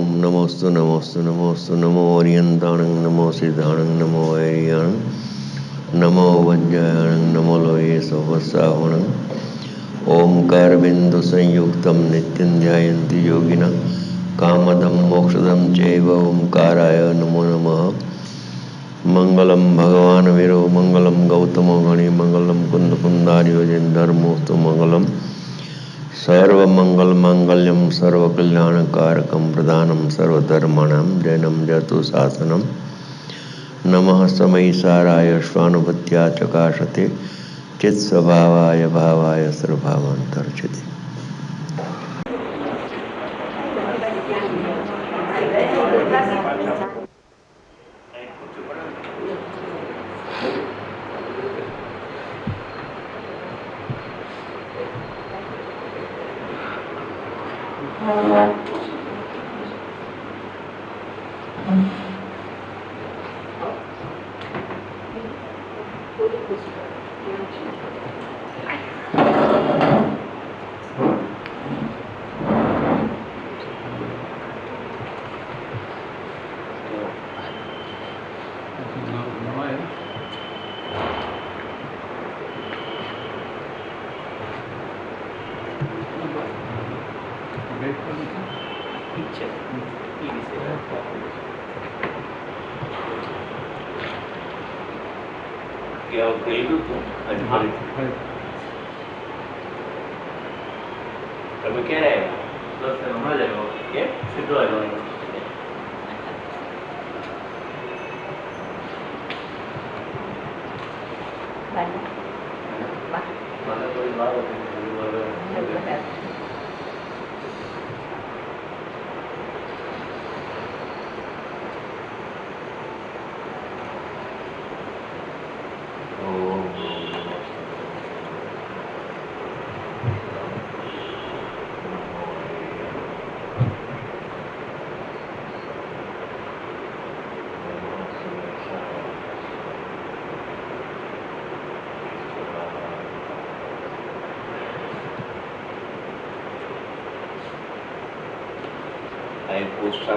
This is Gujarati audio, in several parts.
ओम नमोस्तु नमोस्तु नमोस्तु नमो ओरियंताणं नमो सिद्धाणं नमो वैरियाणं नमो वज्रायणं नमो लोये सोवसावणं ओंकार बिंदु संयुक्तं नित्यं ध्यायन्ति योगिनः कामदं मोक्षदं चैव ओंकाराय नमो नमः। मंगलम भगवान वीरो मंगलम गौतमो गणि मंगलम कुंद कुंदार्यो जिन धर्मोस्तु मंगलम सर्वमंगल मांगल्यम सर्वकल्याणकारकम प्रधानम सर्वधर्माणां जैनम जतु शासनम नमः समय साराय स्वानुभूत्या चकाशते चित्स्वभावाय भावाय सर्वभावांतर्चिते।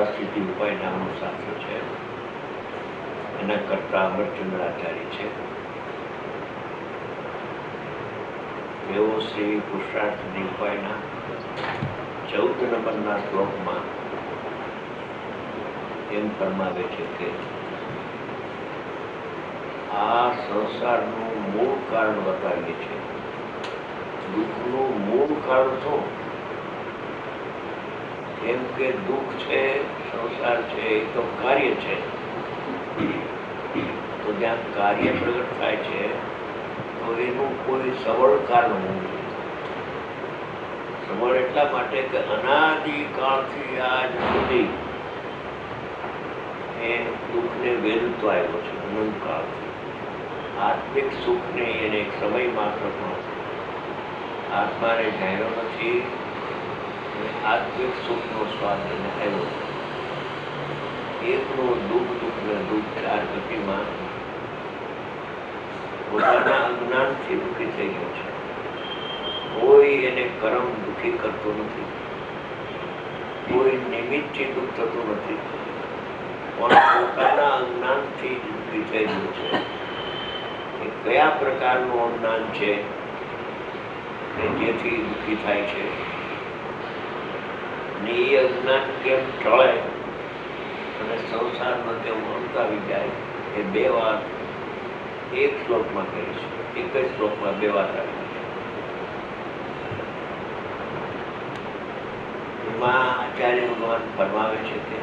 સ્થિતિ ઉપાય નામનું શાસ્ત્ર છે, એના કરતા અમરચંદ્રાચાર્ય છે. એવો શ્રી પુરુષાર્થની ઉપાયના 14 નંબરના શ્લોકમાં એમ ફરમાવે છે કે આ સંસારનું મૂળ કારણ બતાવીએ છીએ. દુઃખનું મૂળ કારણ શું? કેમ કે દુઃખ છે, સંસાર છે, એ તો કાર્ય છે. તો જ્યાં કાર્ય પ્રગટ થાય છે તો એનું કોઈ સબળ કારણ હોવું જોઈએ. સબળ એટલા માટે કે અનાદિકાળથી આજ સુધી એ દુઃખને વેદતો આવ્યો છે. અનંતકાળથી આત્મિક સુખને એને એક સમય માત્ર પણ આત્માને જાણ્યો નથી. આત્મિક સુખનો સ્વાદ એને આવ્યો. એકનું દુઃખ ને દુઃખ ચાર ગતિમાં પોતાના અજ્ઞાનથી દુઃખી થઈ ગયો છે. કોઈ એને કર્મ દુઃખી કરતો નથી, કોઈ નિમિત્તથી દુઃખ થતું નથી, પણ પોતાના અજ્ઞાનથી દુઃખી થઈ ગયું છે. એ કયા પ્રકારનું અજ્ઞાન છે કે જેથી દુઃખી થાય છે? એ અજ્ઞાન કેમ ટળે અને સંસારમાં કેમ અંત આવી જાય? એ બે વાત એક શ્લોકમાં કરી છે. એક જ શ્લોકમાં બે વાત આવી છે. એમાં આચાર્ય ભગવાન ફરમાવે છે કે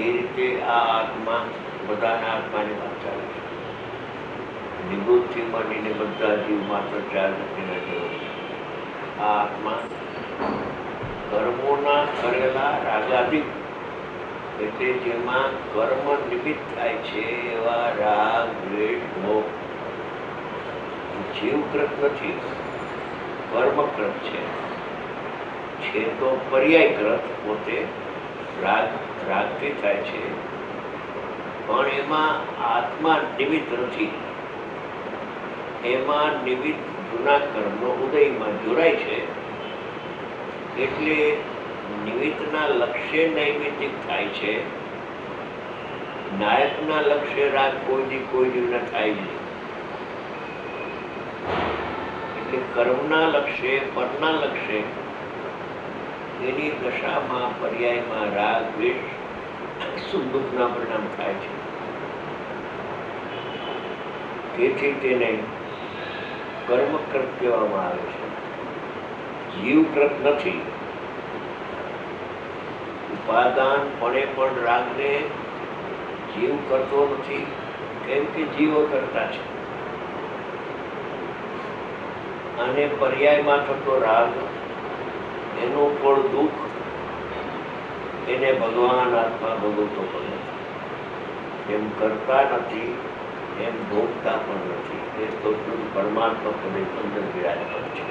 એ રીતે આ આત્મા બધાના આત્માની વાત ચાલે છે. નિવૃત્તિ માંડીને બધા જીવ માત્ર ચાર ગતિના જેવો છે. આ આત્મા કર્મોના કરેલા રાગાદિક એટલે જેમાં કર્મ નિમિત્ત થાય છે એવા રાગ, દ્વેષ, મોહ જીવકૃત નથી, કર્મકૃત છે તો પર્યાયકૃત. પોતે રાગથી થાય છે પણ એમાં આત્મા નિમિત્ત નથી. એમાં નિમિત્ત જૂના કર્મનો ઉદયમાં જોડાય છે એટલે નિમિત્તના લક્ષ્ય નૈમિત્તિક થાય છે, નાયકના લક્ષ્ય રાગ કોઈ જીવને થાય જ નહીં. એટલે કર્મના લક્ષ્ય, પરના લક્ષ્ય, એની દશામાં પર્યાયમાં રાગ દ્વેષ સુખ દુઃખના પરિણામ થાય છે. તેથી તેને કર્મકૃત કહેવામાં આવે છે, જીવકૃત નથી. ઉપાદાનપણે પણ રાગને જીવ કરતો નથી, કેમ કે જીવો કરતા છે. અને પર્યાયમાં થતો રાગ, એનું પણ દુઃખ એને ભગવાન આત્મા ભોગવતો પણ નથી. એમ કરતા નથી, એમ ભોગતા પણ નથી. એ તો પરમાત્મા પદે અંદર વિરાજમાન છે.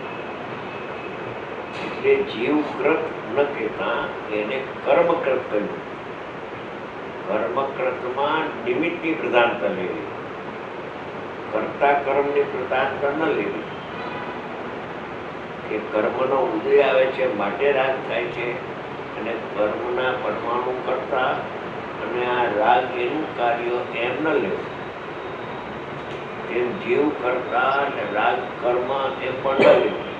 એટલે જીવકૃત ન કહેતા એને કર્મકૃત કહ્યું. કર્મકૃતમાં નિમિત્તની પ્રધાનતા લેવી, કરતા કર્મની પ્રધાનતા ન લેવી. કે કર્મનો ઉદય આવે છે માટે રાગ થાય છે, અને કર્મના પરમાણુ કરતા અને આ રાગ એનું કાર્ય એમ ન લેવું. તેમ જીવ કરતા અને રાગ કર્મ એમ પણ ન લેવું.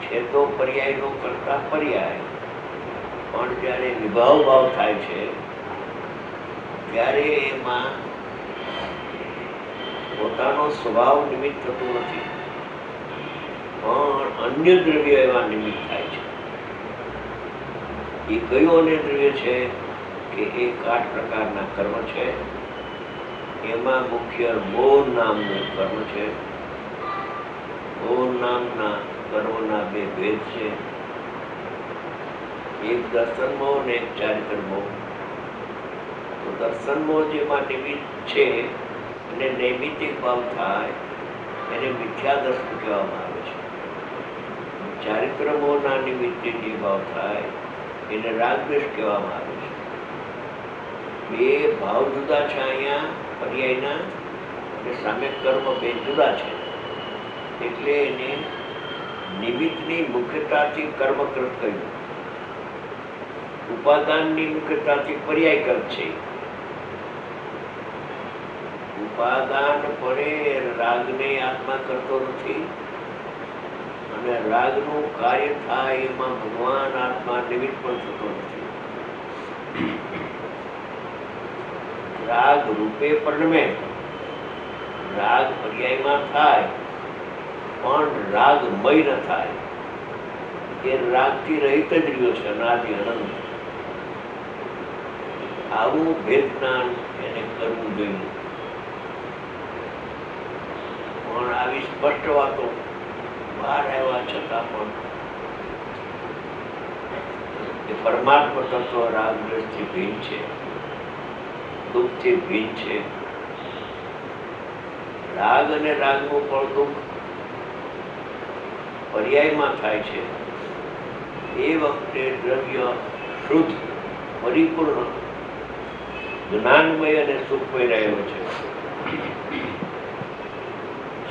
છે તો પર્યાયનો કરતા પર્યાય, પણ જ્યારે વિભાવ ભાવ થાય છે ત્યારે એમાં પોતાનો સ્વભાવ નિમિત્ત થતું નથી, પણ અન્ય દ્રવ્ય એવા નિમિત્ત થાય છે. એ કયું અન્ય દ્રવ્ય છે? કે એક 8 પ્રકારના કર્મ છે. એમાં મુખ્ય મૌન નામનું કર્મ છે. મૌન નામના કર્મના 2 ભેદ છે, એક દર્શન મોહ અને એક ચારિત્ર મોહ. તો દર્શન મોહ જેમાં નિમિત્ત છે અને નૈમિત્તિક ભાવ થાય એને મિથ્યા દર્શન કહેવામાં આવે છે. ચારિત્ર મોહના નિમિત્તે જે ભાવ થાય એને રાગદ્વેષ કહેવામાં આવે છે. 2 ભાવ જુદા છે અહીંયા પર્યાયના, અને સામે કર્મ 2 જુદા છે. એટલે એને નિમિત્તની મુખ્યતાથી કર્મકૃત કહ્યું, ઉપાદાનની મુખ્યતાથી પર્યાયકૃત છે. ઉપાદાન પડે રાગને આત્મા કરતો નથી, અને રાગનું કાર્ય થાય એમાં ભગવાન આત્મા નિમિત્ત પણ થતો નથી. રાગ રૂપે પરિણમે, રાગ પર્યાયમાં થાય પણ રાગમય ન થાય. એ રાગથી રહિત જ રહ્યો છે અનાદિ અનંત. આવું ભેદ જ્ઞાન એને કરવું જોઈએ. પણ આવી સ્પષ્ટ વાતો બહાર આવ્યા છતાં પણ એ પરમાત્મા તત્વ રાગ દ્વેષથી ભિન્ન છે, દુઃખથી ભિન્ન છે. રાગ અને રાગનું પણ દુઃખ પર્યાયમાં થાય છે. એ વખતે દ્રવ્ય શુદ્ધ, પરિપૂર્ણ, જ્ઞાનમય અને સુખમય રહેલો છે.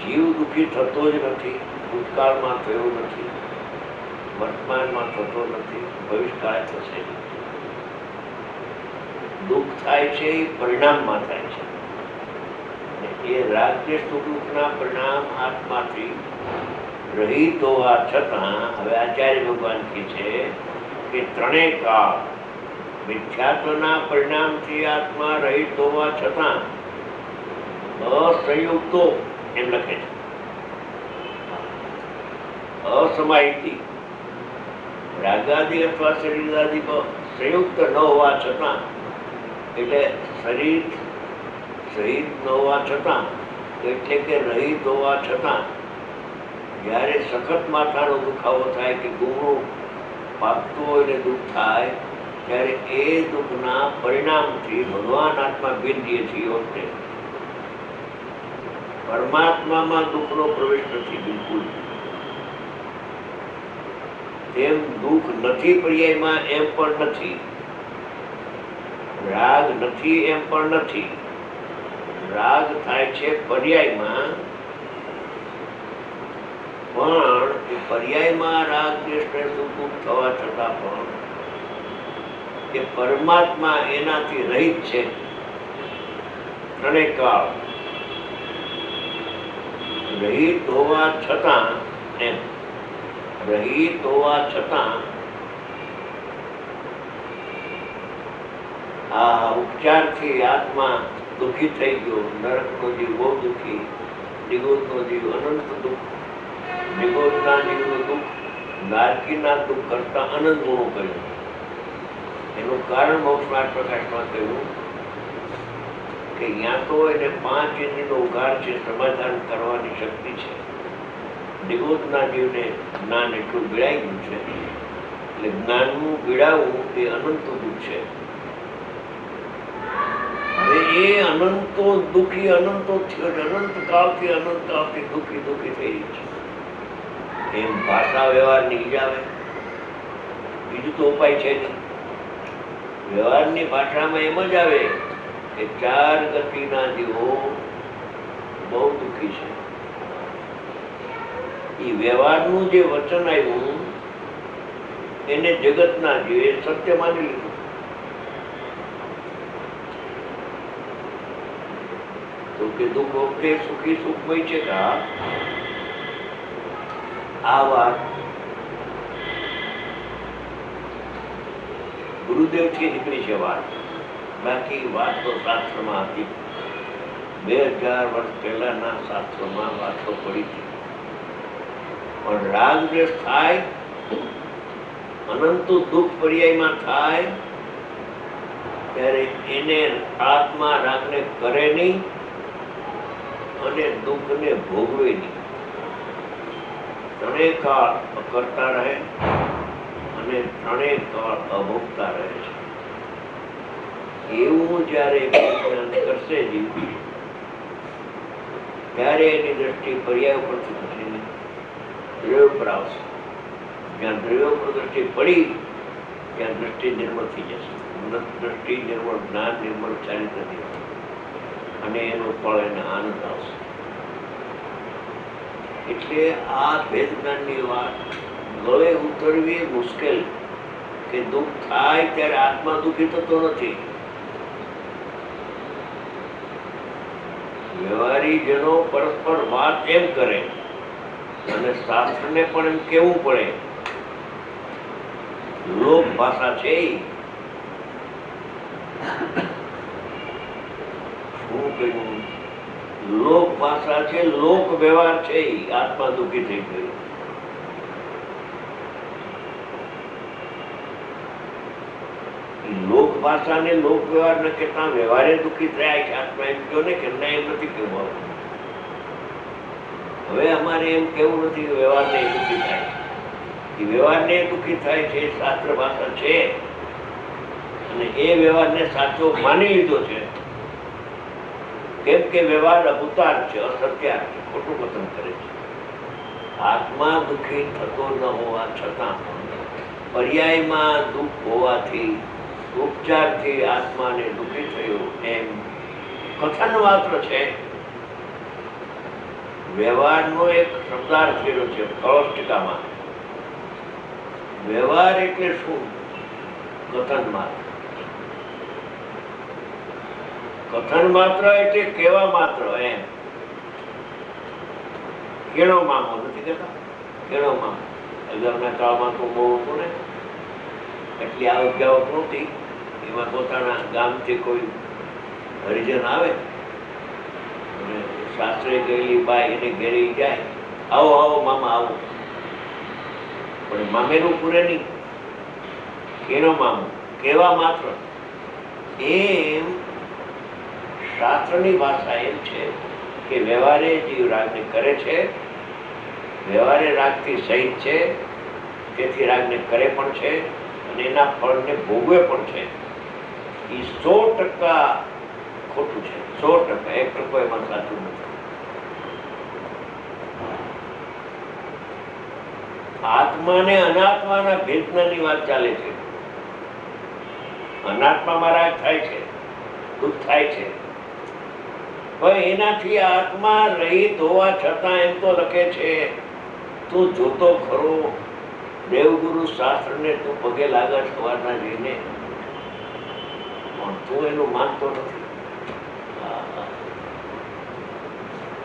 જીવ દુઃખી થતો જ નથી, ભૂતકાળમાં થયો નથી, વર્તમાનમાં થતો નથી, ભવિષ્યકાળે થશે નહીં. દુઃખ થાય છે એ પરિણામમાં થાય છે. એ રાગદ્વેષ દુઃખના પરિણામ આત્માથી રહિત હોવા છતાં, હવે આચાર્ય ભગવાન કહે છે કે 3 કાળ મિથ્યાત્વના પરિણામથી આત્મા રહિત હોવા છતાં અસંયુક્તો, એમ લખે છે, અસમાહિતી, રાગાદિ અથવા શરીરાદિ સંયુક્ત ન હોવા છતાં, એટલે શરીર સહિત ન હોવા છતાં, એટલે કે રહિત હોવા છતાં, જ્યારે સખત માથાનો દુખાવો થાય કે ગુંગળું પાકતું હોય ને દુઃખ થાય, ત્યારે એ દુઃખના પરિણામથી ભગવાન આત્મા ભિન્નીએ છીએ. વખતે પરમાત્મામાં દુઃખનો પ્રવેશ નથી બિલકુલ. તેમ દુઃખ નથી પર્યાયમાં એમ પણ નથી, રાગ નથી એમ પણ નથી. રાગ થાય છે પર્યાયમાં, પણ એ પર્યાયમાં રાગ દ્વેષને સુખ દુઃખ થવા છતાં પણ એ પરમાત્મા એનાથી રહિત છે. ત્રણેય કાળ રહિત હોવા છતાં આ ઉપચારથી આત્મા દુઃખી થઈ ગયો. નરકનો જીવ બહુ દુઃખી, નિગોદનો જીવ અનંત દુઃખ, નિગોદના જીવનું દુઃખ નારકીના દુઃખ કરતા અનંત ગુણો કહ્યું. એનું કારણ મોક્ષ પ્રકાશમાં કહ્યું કે ત્યાં તો એને 5 ઇન્દ્રિયનો ઉઘાડ છે, સમાધાન કરવાની શક્તિ છે. નિગોદના જીવને જ્ઞાન એટલું પીડાઈ ગયું છે, એટલે જ્ઞાનનું પીડાવવું એ અનંત દુઃખ છે. હવે એ અનંતો દુઃખી અનંતો થયો છે, અનંત કાળથી દુઃખી થઈ રહી છે. એમ ભાષા વ્યવહાર નીકળી આવે, બીજું તો ઉપાય છે નહીં. વ્યવહારની ભાષામાં એમ જ આવે કે 4 ગતિના જીવો બહુ દુઃખી છે. એ વ્યવહારનું જે વચન આવ્યું એને જગતના જીવે સત્ય માની લીધું. તો કે દુઃખ વખતે સુખી સુખમય છે. આ વાત ગુરુદેવથી નીકળી છે વાત, બાકી વાત તો શાસ્ત્રમાં હતી. 2000 વર્ષ પહેલાના શાસ્ત્રોમાં વાતો પડી હતી. પણ રાગ દ્વેષ થાય, અનંત દુઃખ પર્યાયમાં થાય ત્યારે એને આત્મા રાગને કરે નહીં અને દુઃખને ભોગવે નહીં. ત્રણેય કાળ કરતા રહે અને ત્રણેય કાળ અભોગતા રહે છે. એવું જયારે વિજ્ઞાન કરશે જીવ, ત્યારે એની દ્રષ્ટિ પર્યાય ઉપરથી થશે, દ્રવ્ય પર આવશે. જ્યાં દ્રવ્ય પર દ્રષ્ટિ પડી ત્યાં દ્રષ્ટિ નિર્મળ થઈ જશે. દ્રષ્ટિ નિર્મળ, જ્ઞાન નિર્મળ, ચારિત્ર નિર્મળ, અને એનું ફળ એને આનંદ આવશે. એટલે આ ભેદ જ્ઞાનની વાત ગળે ઉતરવી મુશ્કેલ. કે દુઃખ થાય ત્યારે આત્મા દુઃખી થતો નથી. વ્યવહારી જનો પરસ્પર વાત એમ કરે અને શાસ્ત્રને પણ એમ કેવું પડે. લોક ભાષા છે, શું કહ્યું? લોક ભાષા છે, લોક વ્યવહાર છે. આત્મા દુઃખી થઈ ગયો. લોક ભાષા ને લોક વ્યવહાર ને કેટલા વ્યવહારે દુઃખી થયા છે આત્મા, એમ કહો ને કે ના, એમ નથી કેવું. હવે અમારે એમ કેવું નથી કે વ્યવહાર ને દુઃખી થાય. એ વ્યવહાર ને દુઃખી થાય છે, શાસ્ત્ર ભાષા છે, અને એ વ્યવહાર ને સાચો માની લીધો છે. કેમ કે વ્યવહાર અભૂતાર છે, અસત્યાર છે, ખોટું કથન કરે છે. આત્મા દુઃખી થતો ન હોવા છતાં પર્યાયમાં દુઃખ હોવાથી ઉપચારથી આત્માને દુઃખી થયો એમ કથન માત્ર છે. વ્યવહારનો એક શબ્દાર્થ કર્યો છે ફળોષ્ટિકામાં. વ્યવહાર એટલે શું? કથન માત્ર. કથન માત્ર એટલે કેવા માત્ર. એમ કેળો મામો નથી કહેતા, કેળો મામો. અગાઉના કાળમાં તો બહુ હતું ને, એટલી આવક જાવક નહોતી. એમાં પોતાના ગામથી કોઈ હરિજન આવે અને સાસરે ગયેલી બાઈ એને ઘેરી જાય, આવો આવો મામા આવો, પણ મામેરું પૂરે નહીં. કેનો મામો, કેવા માત્ર. એમ શાસ્ત્રની ભાષા એમ છે કે વ્યવહારે જીવ રાગને કરે છે, વ્યવહારે રાગથી સહિત છે, તેથી રાગને કરે પણ છે અને એના ફળને ભોગવે પણ છે. એ 100% ખોટું છે. 100%, 1% એમાં સાચું નથી. આત્મા ને અનાત્માના ભેદની વાત ચાલે છે. અનાત્મામાં રાગ થાય છે, દુઃખ થાય છે, પણ એનાથી આત્મા રહિત હોવા છતાં એમ તો લખે છે તું જોતો ખરો દેવગુરુ શાસ્ત્રને તું પગે લાગે સવારના જઈને, પણ તું એનું માનતો નથી.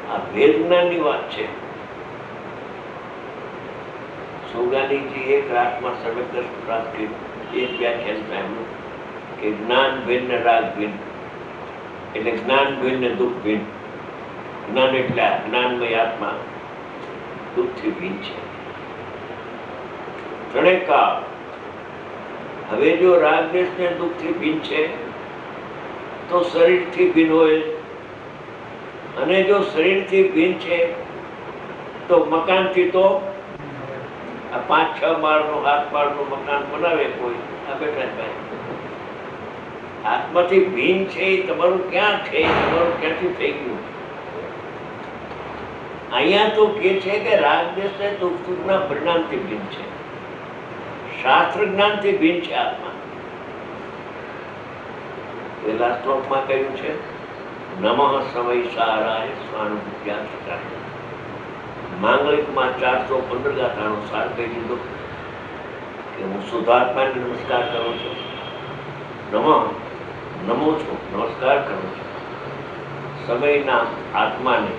આ ભેદ જ્ઞાનની વાત છે. સુગાનીજી એક રાતમાં સર્વત્ર પ્રાપ્ત કર્યું. એક વ્યાખ્યાન સાંભળ્યું કે જ્ઞાન ભિન્ન રાગ ભિન્ન, એટલે જ્ઞાન ભિન્ન દુઃખ ભિન્ન. જ્ઞાન એટલે જ્ઞાનમય આત્મા દુઃખથી ભિન્ન છે. ત્રણેય કાળ. હવે જો રાગ દેશ ને દુઃખથી ભિન્ન છે તો શરીરથી ભિન્ન હોય, અને જો શરીરથી ભિન્ન છે તો મકાનથી તો આ 5-6 માળનું 7 માળનું મકાન બનાવે કોઈ, આ બેઠા ભાઈ આત્માથી ભિન્ન છે. એ તમારું ક્યાં છે? તમારું ક્યાંથી થઈ ગયું? અહીંયા તો કે છે કે રાગ દેશ ને દુઃખ સુખના પરિણામથી ભિન્ન છે, શાસ્ત્ર જ્ઞાનથી ભિન્ન છે આત્મા. પહેલા શ્લોકમાં કહ્યું છે નમઃ સમય સારાય સ્વાનુભૂત્યા. માંગલિકમાં 415 ગાથાનો સાર કહી દીધો કે હું શુદ્ધાત્માને નમસ્કાર કરું છું. નમો છું, નમસ્કાર કરું છું. સમયના આત્માને,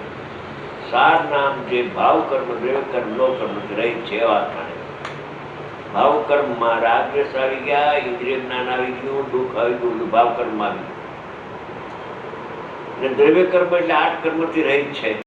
સાર નામ જે ભાવ કર્મ દ્રવ્ય કર્મ નો કર્મ રહિત છે આત્માને. ભાવ કર્મમાં રાગ દ્વેષ આવી ગયા, ઇન્દ્રિય જ્ઞાન આવી ગયું, દુઃખ આવી ગયું, ભાવ કર્મ આવી ગયું. અને દ્રવ્ય કર્મ એટલે 8 કર્મથી રહિત છે.